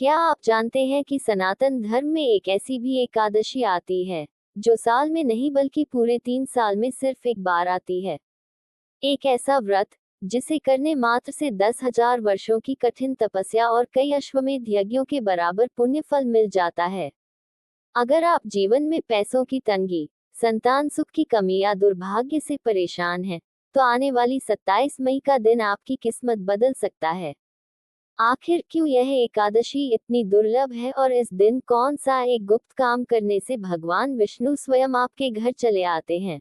क्या आप जानते हैं कि सनातन धर्म में एक ऐसी भी एकादशी आती है जो साल में नहीं बल्कि पूरे 3 साल में सिर्फ एक बार आती है। एक ऐसा व्रत जिसे करने मात्र से 10,000 वर्षों की कठिन तपस्या और कई अश्वमेध यज्ञों के बराबर पुण्य फल मिल जाता है। अगर आप जीवन में पैसों की तंगी, संतान सुख की कमी या दुर्भाग्य से परेशान हैं, तो आने वाली 27 मई का दिन आपकी किस्मत बदल सकता है। आखिर क्यों यह एकादशी इतनी दुर्लभ है और इस दिन कौन सा एक गुप्त काम करने से भगवान विष्णु स्वयं आपके घर चले आते हैं?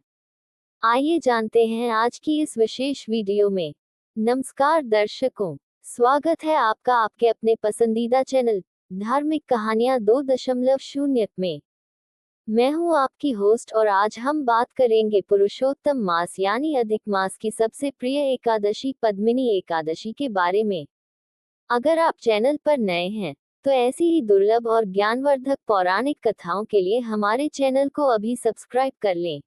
आइए जानते हैं आज की इस विशेष वीडियो में। नमस्कार दर्शकों, स्वागत है आपका आपके अपने पसंदीदा चैनल धार्मिक कहानियां 2.0 में। मैं हूं आपकी होस्ट और आज हम बात करेंगे पुरुषोत्तम मास यानी अधिक मास की सबसे प्रिय एकादशी पद्मिनी एकादशी के बारे में। अगर आप चैनल पर नए हैं तो ऐसी ही दुर्लभ और ज्ञानवर्धक पौराणिक कथाओं के लिए हमारे चैनल को अभी सब्सक्राइब कर लें।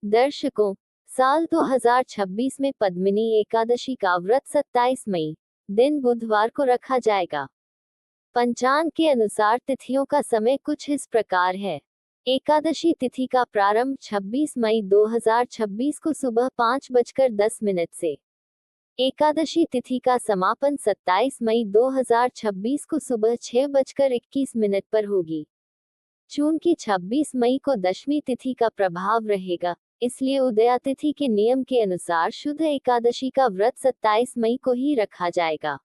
दर्शकों, साल 2026 में पद्मिनी एकादशी का व्रत 27 मई दिन बुधवार को रखा जाएगा। पंचांग के अनुसार तिथियों का समय कुछ इस प्रकार है। एकादशी तिथि का प्रारंभ 26 मई 2026 को सुबह 5:10 से, एकादशी तिथि का समापन 27 मई 2026 को सुबह 6:21 पर होगी। चूंकि 26 मई को दशमी तिथि का प्रभाव रहेगा, इसलिए उदया तिथि के नियम के अनुसार शुद्ध एकादशी का व्रत 27 मई को ही रखा जाएगा।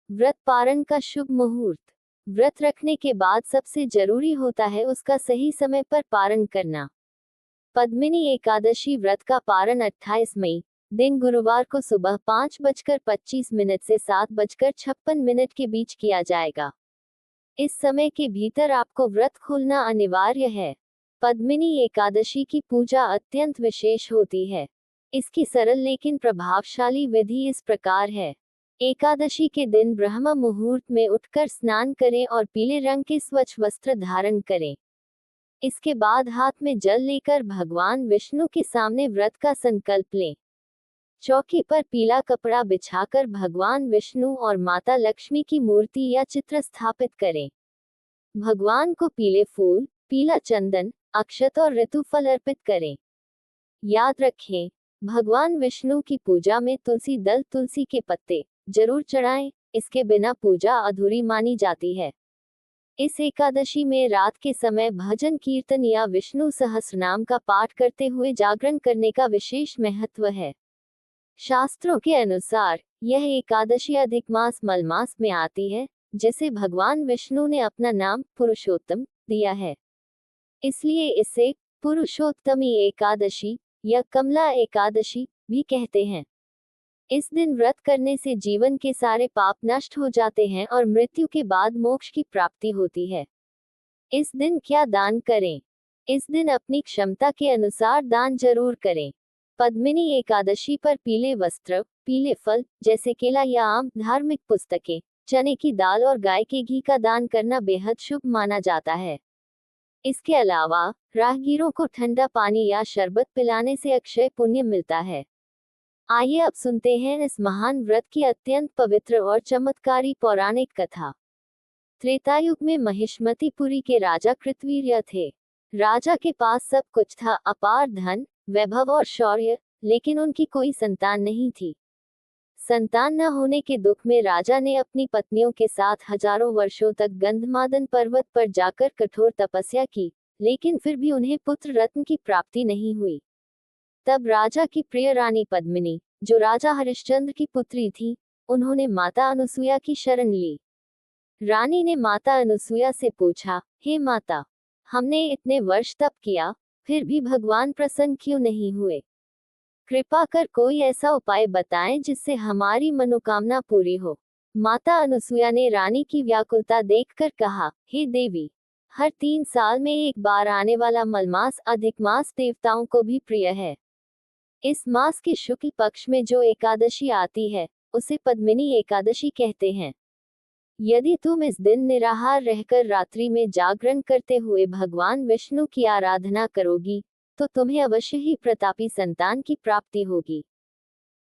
व्रत पारण का शुभ मुहूर्त। व्रत रखने के बाद सबसे जरूरी होता है उसका सही समय पर पारण करना। पद्मिनी एकादशी व्रत का पारण 28 मई दिन गुरुवार को सुबह 5:25 से 7:56 के बीच किया जाएगा। इस समय के भीतर आपको व्रत खोलना अनिवार्य है। पद्मिनी एकादशी की पूजा अत्यंत विशेष होती है। इसकी सरल लेकिन प्रभावशाली विधि इस प्रकार है। एकादशी के दिन ब्रह्म मुहूर्त में उठकर स्नान करें और पीले रंग के स्वच्छ वस्त्र धारण करें। इसके बाद हाथ में जल लेकर भगवान विष्णु के सामने व्रत का संकल्प लें। चौकी पर पीला कपड़ा बिछाकर भगवान विष्णु और माता लक्ष्मी की मूर्ति या चित्र स्थापित करें। भगवान को पीले फूल, पीला चंदन, अक्षत और ऋतुफल अर्पित करें। याद रखें, भगवान विष्णु की पूजा में तुलसी दल, तुलसी के पत्ते जरूर चढ़ाएं, इसके बिना पूजा अधूरी मानी जाती है। इस एकादशी में रात के समय भजन कीर्तन या विष्णु सहस्रनाम का पाठ करते हुए जागरण करने का विशेष महत्व है। शास्त्रों के अनुसार यह एकादशी अधिक मास मलमास में आती है, जिसे भगवान विष्णु ने अपना नाम पुरुषोत्तम दिया है। इसलिए इसे पुरुषोत्तमी एकादशी या कमला एकादशी भी कहते हैं। इस दिन व्रत करने से जीवन के सारे पाप नष्ट हो जाते हैं और मृत्यु के बाद मोक्ष की प्राप्ति होती है। इस दिन क्या दान करें? इस दिन अपनी क्षमता के अनुसार दान जरूर करें। पद्मिनी एकादशी पर पीले वस्त्र, पीले फल जैसे केला या आम, धार्मिक पुस्तकें, चने की दाल और गाय के घी का दान करना बेहद शुभ माना जाता है। इसके अलावा राहगीरों को ठंडा पानी या शरबत पिलाने से अक्षय पुण्य मिलता है। आइए अब सुनते हैं इस महान व्रत की अत्यंत पवित्र और चमत्कारी पौराणिक कथा। त्रेतायुग में महिष्मतिपुरी के राजा कृतवीर्य थे। राजा के पास सब कुछ था, अपार धन, वैभव और शौर्य, लेकिन उनकी कोई संतान नहीं थी। संतान न होने के दुख में राजा ने अपनी पत्नियों के साथ हजारों वर्षों तक गंधमादन पर्वत पर जाकर कठोर तपस्या की, लेकिन फिर भी उन्हें पुत्र रत्न की प्राप्ति नहीं हुई। तब राजा की प्रिय रानी पद्मिनी, जो राजा हरिश्चंद्र की पुत्री थी, उन्होंने माता अनुसुईया की शरण ली। रानी ने माता अनुसुईया से पूछा, हे माता, हमने इतने वर्ष तप किया, फिर भी भगवान प्रसन्न क्यों नहीं हुए? कृपा कर कोई ऐसा उपाय बताएं जिससे हमारी मनोकामना पूरी हो। माता अनुसुईया ने रानी की व्याकुलता देखकर कहा, हे देवी, हर 3 साल में एक बार आने वाला मलमास अधिक मास देवताओं को भी प्रिय है। इस मास के शुक्ल पक्ष में जो एकादशी आती है, उसे पद्मिनी एकादशी कहते हैं। यदि तुम इस दिन निराहार रहकर रात्रि में जागरण करते हुए भगवान विष्णु की आराधना करोगी, तो तुम्हें अवश्य ही प्रतापी संतान की प्राप्ति होगी।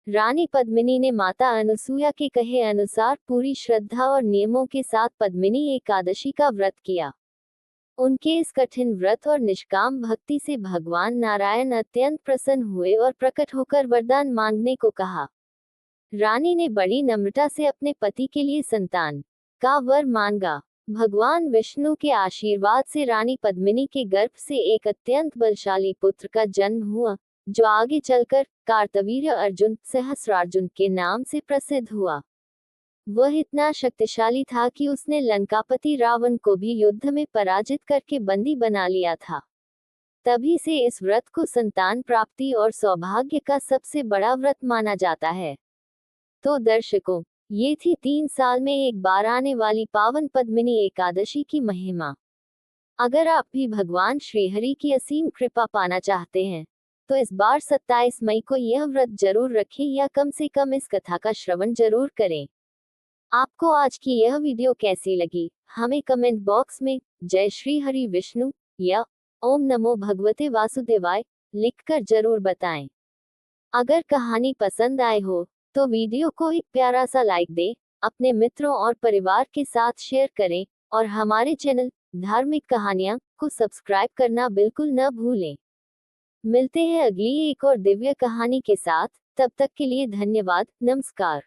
रानी पद्मिनी ने माता अनसुया के कहे अनुसार पूरी श्रद्धा और नियमों के साथ पद्मिनी एकादशी का व्रत किया। उनके इस कठिन व्रत और निष्काम भक्ति से भगवान नारायण अत्यंत प्रसन्न हुए और प्रकट होकर वरदान मांगने को कहा। रानी ने बड़ी नम्रता से अपने पति के लिए संतान का वर मांगा। भगवान विष्णु के आशीर्वाद से रानी पद्मिनी के गर्भ से एक अत्यंत बलशाली पुत्र का जन्म हुआ, जो आगे चलकर कार्तवीर्य अर्जुन सहस्रार्जुन के नाम से प्रसिद्ध हुआ। वह इतना शक्तिशाली था कि उसने लंकापति रावण को भी युद्ध में पराजित करके बंदी बना लिया था। तभी से इस व्रत को संतान प्राप्ति और सौभाग्य का सबसे बड़ा व्रत माना जाता है। तो दर्शकों, ये थी 3 साल में एक बार आने वाली पावन पद्मिनी एकादशी की महिमा। अगर आप भी भगवान श्रीहरि की असीम कृपा पाना चाहते हैं, तो इस बार 27 मई को यह व्रत जरूर रखें या कम से कम इस कथा का श्रवण जरूर करें। आपको आज की यह वीडियो कैसी लगी, हमें कमेंट बॉक्स में जय श्री हरि विष्णु या ओम नमो भगवते वासुदेवाय लिखकर जरूर बताएं। अगर कहानी पसंद आए हो तो वीडियो को एक प्यारा सा लाइक दें, अपने मित्रों और परिवार के साथ शेयर करें और हमारे चैनल धार्मिक कहानियां को सब्सक्राइब करना बिल्कुल न भूलें। मिलते हैं अगली एक और दिव्य कहानी के साथ, तब तक के लिए धन्यवाद, नमस्कार।